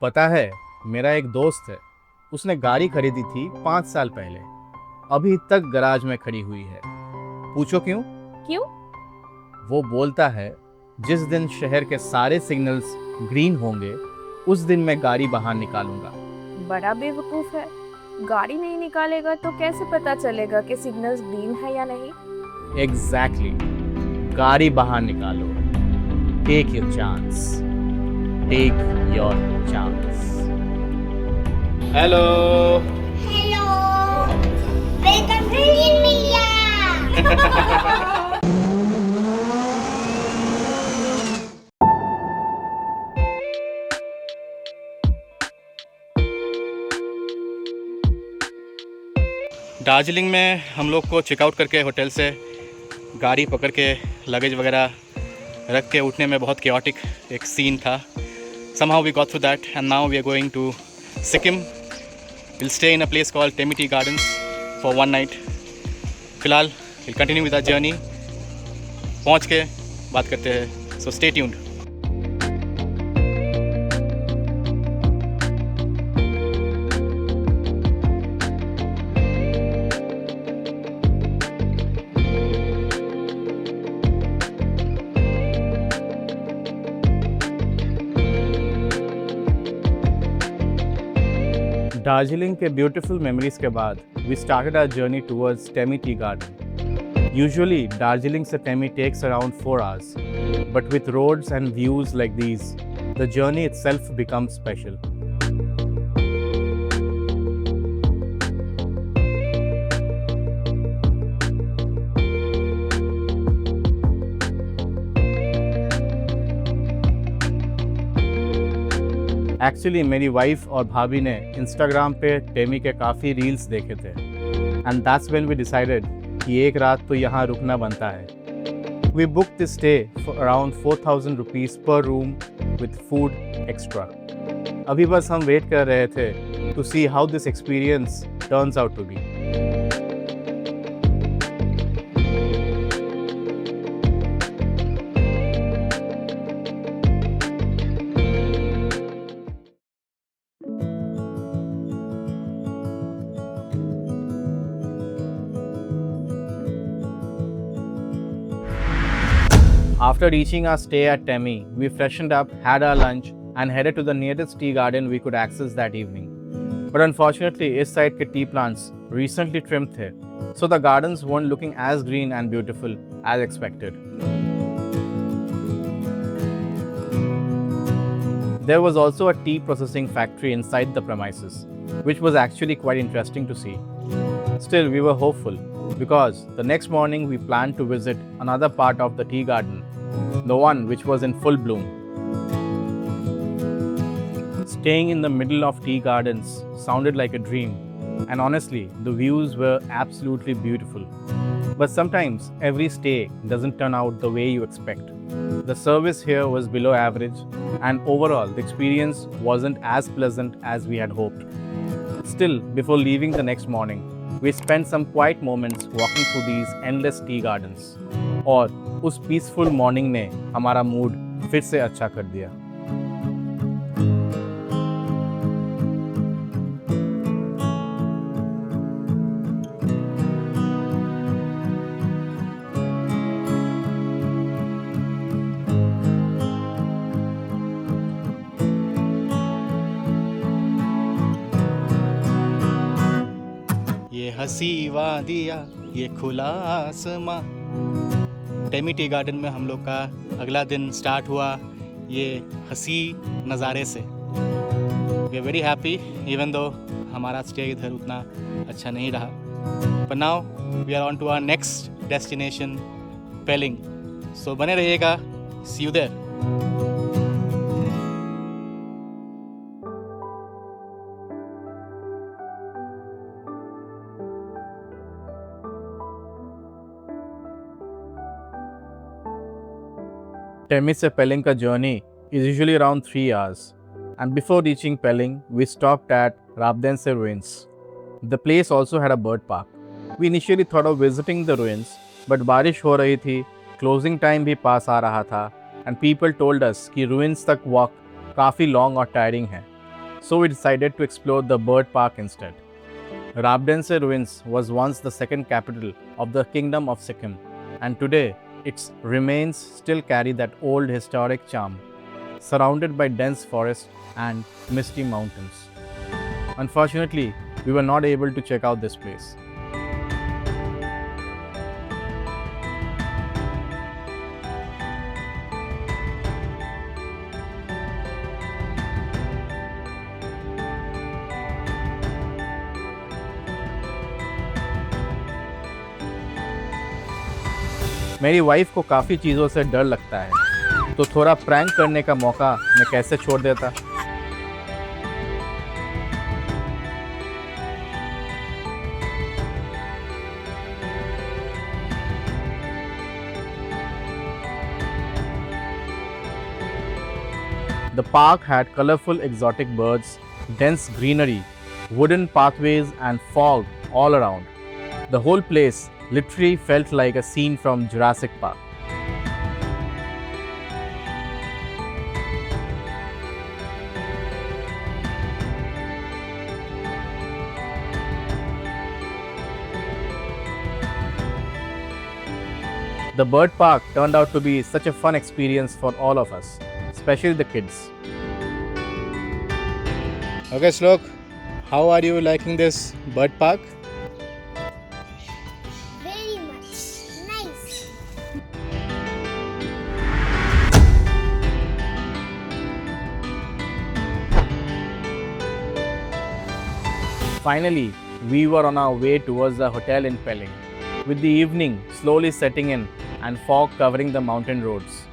पता है, मेरा एक दोस्त है। उसने गाड़ी खरीदी थी 5 साल पहले। अभी तक गराज में खड़ी हुई है। पूछो क्यों? क्यों? वो बोलता है, जिस दिन शहर के सारे सिग्नल्स ग्रीन होंगे उस दिन मैं गाड़ी बाहर निकालूंगा। बड़ा बेवकूफ है। गाड़ी नहीं निकालेगा तो कैसे पता चलेगा कि सिग्नल्स ग्रीन है या नहीं? एग्जैक्टली। गाड़ी बाहर निकालो। Take your chance. Take your chance. Hello. Hello, welcome to Indian media. Darjeeling में हम लोग को चेकआउट करके होटल से गाड़ी पकड़ के लगेज वगैरह रख के उठने में बहुत केओटिक एक सीन था। Somehow we got through that and now we are going to Sikkim. We'll stay in a place called Temiti Gardens for one night. फिलहाल we'll continue with our journey. पहुँच के बात करते हैं. So stay tuned. दार्जिलिंग के beautiful memories के बाद we started our journey towards Temi tea garden. Usually Darjeeling से Temi takes around 4 hours, but with roads and views like these, the journey itself becomes special. Actually मेरी वाइफ और भाभी ने इंस्टाग्राम पे टेमी के काफ़ी रील्स देखे थे and that's when we decided कि एक रात तो यहाँ रुकना बनता है। We book this stay for around 4,000 rupees पर रूम विथ फूड एक्स्ट्रा। अभी बस हम वेट कर रहे थे to see how this experience turns out to be. After reaching our stay at Temi, we freshened up, had our lunch, and headed to the nearest tea garden we could access that evening. But unfortunately, इस side के tea plants recently trimmed थे, so the gardens weren't looking as green and beautiful as expected. There was also a tea processing factory inside the premises, which was actually quite interesting to see. Still, we were hopeful because the next morning we planned to visit another part of the tea garden, the one which was in full bloom. Staying in the middle of tea gardens sounded like a dream, and honestly, the views were absolutely beautiful. But sometimes every stay doesn't turn out the way you expect. The service here was below average, and overall, the experience wasn't as pleasant as we had hoped. Still, before leaving the next morning, we spent some quiet moments walking through these endless tea gardens. और उस peaceful morning ने हमारा mood फिर से अच्छा कर दिया। ये हंसी वादिया, ये खुला आसमां। टेमी टी गार्डन में हम लोग का अगला दिन स्टार्ट हुआ ये हंसी नज़ारे से। We are very happy even though हमारा स्टे इधर उतना अच्छा नहीं रहा। पर now we are on to our next destination Pelling. So बने रहिएगा। See you there. Temi से Pelling का journey is usually around 3 hours, and before reaching Pelling, we stopped at Rabdense ruins. The place also had a bird park. We initially thought of visiting the ruins, but बारिश हो रही थी, closing time भी पास आ रहा था, and people told us कि ruins तक walk काफ़ी long और tiring है, So we decided to explore the bird park instead. Rabdense Ruins was once the second capital of the Kingdom of Sikkim, and today its remains still carry that old historic charm, surrounded by dense forest and misty mountains. Unfortunately, we were not able to check out this place. मेरी wife को काफ़ी चीज़ों से डर लगता है, तो थोड़ा प्रैंक करने का मौका मैं कैसे छोड़ देता। The park had colorful exotic birds, dense greenery, wooden pathways and fog all around. The whole place literally felt like a scene from Jurassic Park. The bird park turned out to be such a fun experience for all of us, especially the kids. Okay, Slok, how are you liking this bird park? Very much. Nice. Finally, we were on our way towards the hotel in Pelling, with the evening slowly setting in and fog covering the mountain roads.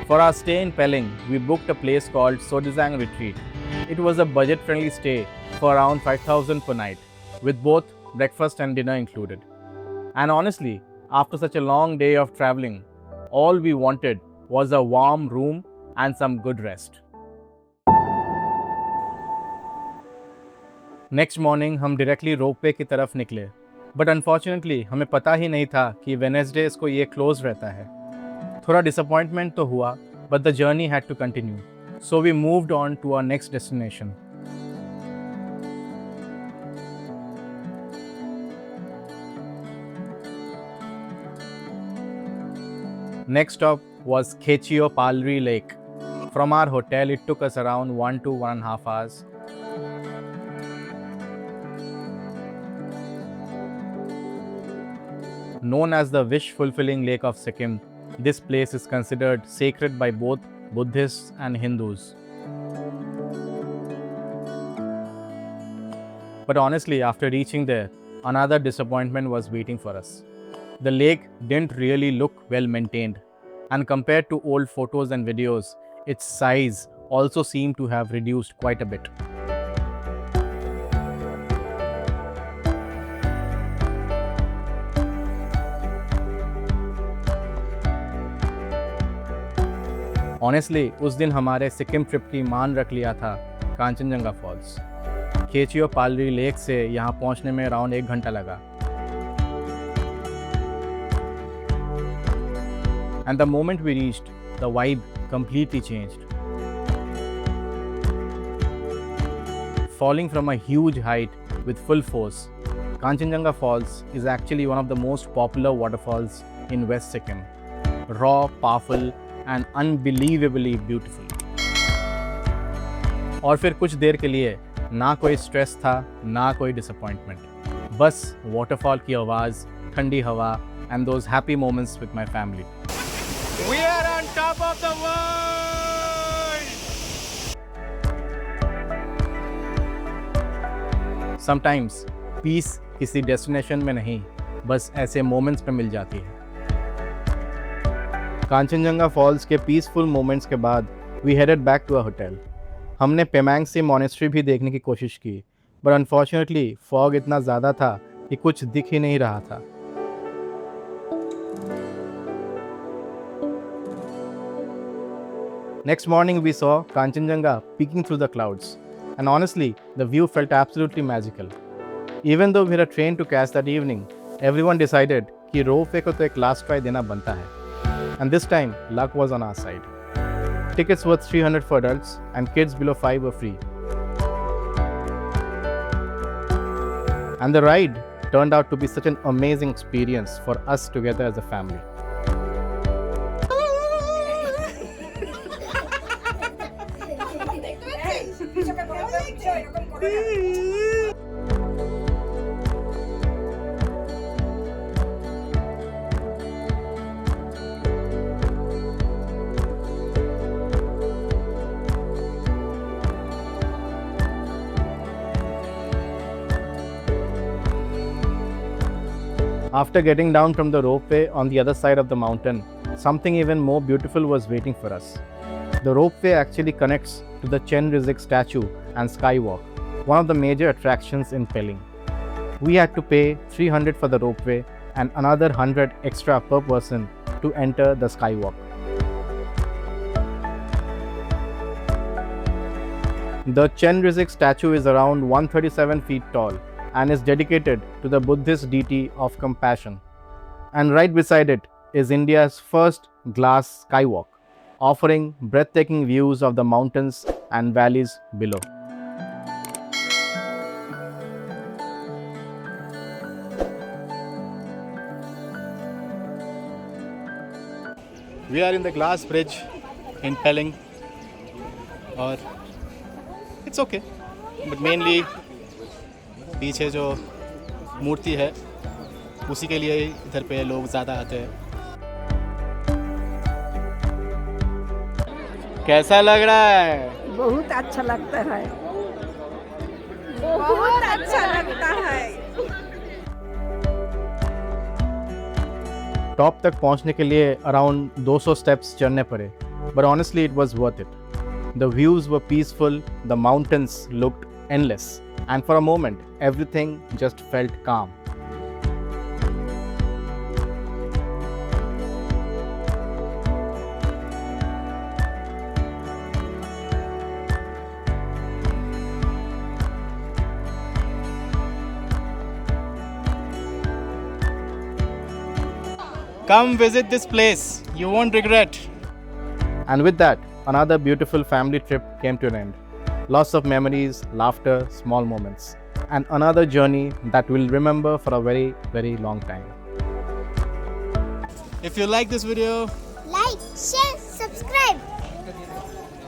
For our stay in Pelling, we booked a place called Sodizang Retreat. It was a budget-friendly stay for around 5,000 per night, with both breakfast and dinner included. And honestly, after such a long day of traveling, all we wanted was a warm room and some good rest. Next morning हम directly ropeway की तरफ निकले, but unfortunately हमें पता ही नहीं था कि Wednesday's को ये क्लोज रहता है। थोड़ा डिसअपॉइंटमेंट तो हुआ, but the journey had to continue, so we moved on to our next destination. Next stop was Khechio Palri Lake. From our hotel, it took us around 1 to 1.5 hours. Known as the wish-fulfilling lake of Sikkim, this place is considered sacred by both Buddhists and Hindus. But honestly, after reaching there, another disappointment was waiting for us. The lake didn't really look well maintained, and compared to old photos and videos, its size also seemed to have reduced quite a bit. Honestly, उस दिन हमारे Sikkim trip की मान रख लिया था Kanchenjunga false. खेचियो Palri lake से यहाँ पहुँचने में अराउंड 1 घंटा लगा। And the moment we reached, the vibe completely changed. Falling from a huge height with full force, Kanchenjunga Falls is actually one of the most popular waterfalls in West Sikkim. Raw, powerful, and unbelievably beautiful. और फिर कुछ देर के लिए ना कोई stress था, ना कोई डिसअपॉइंटमेंट, बस वाटरफॉल की आवाज़, ठंडी हवा, and those happy moments with my family. We are on top of the world! Sometimes, peace किसी डेस्टिनेशन में नहीं, बस ऐसे मोमेंट्स पे मिल जाती है। कांचनजंगा फॉल्स के पीसफुल मोमेंट्स के बाद we headed back to a hotel. हमने पेमांगसी मॉनेस्ट्री भी देखने की कोशिश की, बट अनफॉर्चुनेटली फॉग इतना ज़्यादा था कि कुछ दिख ही नहीं रहा था। Next morning we saw Kanchenjunga peeking through the clouds, and honestly, the view felt absolutely magical. Even though we had a train to catch that evening, everyone decided कि रोपवे को तो एक लास्ट ट्राई देना बनता है. And this time, luck was on our side. Tickets were 300 for adults and kids below 5 were free. And the ride turned out to be such an amazing experience for us together as a family. After getting down from the ropeway on the other side of the mountain, something even more beautiful was waiting for us. The ropeway actually connects to the Chen Rizig statue and skywalk, one of the major attractions in Pelling. We had to pay 300 for the ropeway and another 100 extra per person to enter the skywalk. The Chen Rizig statue is around 137 feet tall and is dedicated to the Buddhist deity of compassion. And right beside it is India's first glass skywalk, offering breathtaking views of the mountains and valleys below. We are in the glass bridge in Pelling, or it's okay, but mainly पीछे जो मूर्ति है उसी के लिए इधर पे लोग ज़्यादा आते हैं. कैसा लग रहा है? बहुत अच्छा लगता है. बहुत अच्छा लगता है. टॉप तक पहुंचने के लिए अराउंड 200 स्टेप्स चढ़ने पड़े, but honestly it was worth it. The views were peaceful, the mountains looked endless, and for a moment everything just felt calm. Come visit this place, you won't regret. And with that, another beautiful family trip came to an end. Lots of memories, laughter, small moments, and another journey that we'll remember for a very, very long time. If you like this video, Like, share, subscribe.